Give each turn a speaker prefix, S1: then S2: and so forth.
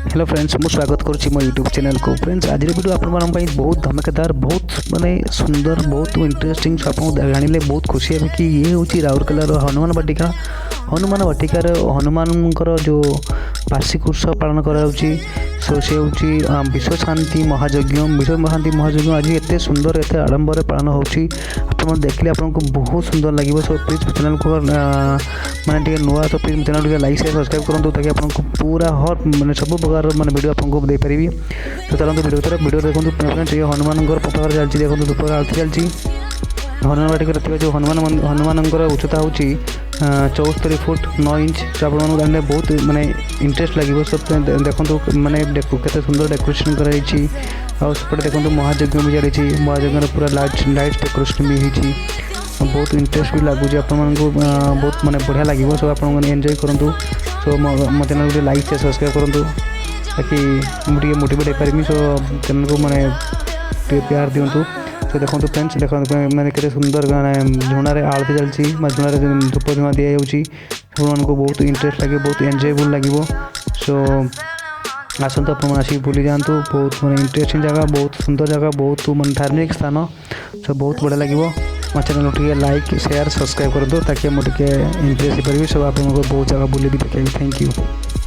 S1: Hello friends मु स्वागत करुच्ची मो यूट्यूब चैनल को। फ्रेंड्स आज वीडियो आप बहुत धमाकेदार बहुत माने सुंदर बहुत इंटरेस्टिंग आप जानिले बहुत खुशी है कि ये हूँ राउरकेलार हनुमान वाटिका। हनुमान वाटिकार हनुमान जो वार्षिक उत्सव पालन कराऊँगी सो से हूँ विश्व शांति महायज्ञ। विश्व शांति महायज्ञ आज एत सुंदर एत आडम्बर पालन होती देखिए आपको बहुत सुंदर लगे। सो प्लीज चैनल को माने नुआ तो प्लीज चैनल टे लाइक शेयर सब्सक्राइब करूँ ताकि आपको पूरा हर माने सब प्रकार माने वीडियो आपको दे पारि। तो चलते वीडियो देखो फ्रेंड्स ये हनुमान पताका चलती देखो धूप आरती चलती। हनुमान वाटिका जो हनुमान उच्चता हूँ 74 फुट 9 इंच। तो आप बहुत माने इंटरेस्ट लगे सब देखो माने केते सुंदर डेकोरेशन कराई सेपटे देखो महायज्ञ भी चली महायज्ञ पूरा लाइट डेकोरेशन भी होती बहुत इंटरेस्ट भी लगुच आप बहुत माने बढ़िया लगे। सब आप एंजॉय करूँ। सो मो चैनल को लाइक शेयर सब्सक्राइब करूँ ताकि मुझे मोटिवेट हो पारि। सो चैनल को माने प्यार दिंतु। तो देखो फ्रेंड्स देखो मैंने केते सुंदर झुणारे आरती चलती झुणारे धूप धुआ दि जाऊँगी बहुत इंटरेस्ट लगे बहुत एंजॉयबल लगे। सो आसतु आप बुली जातु बहुत माने इंटरेस्टिंग जगह बहुत सुंदर जगह बहुत माने धार्मिक स्थान। सो बहुत बढ़िया लगे। मो चैनल टे लाइक शेयर सब्सक्राइब कर दो ताकि मुझे इंटरेस्ट हो पारि। सब आप बहुत जगह बुले भी देखिए। Thank you.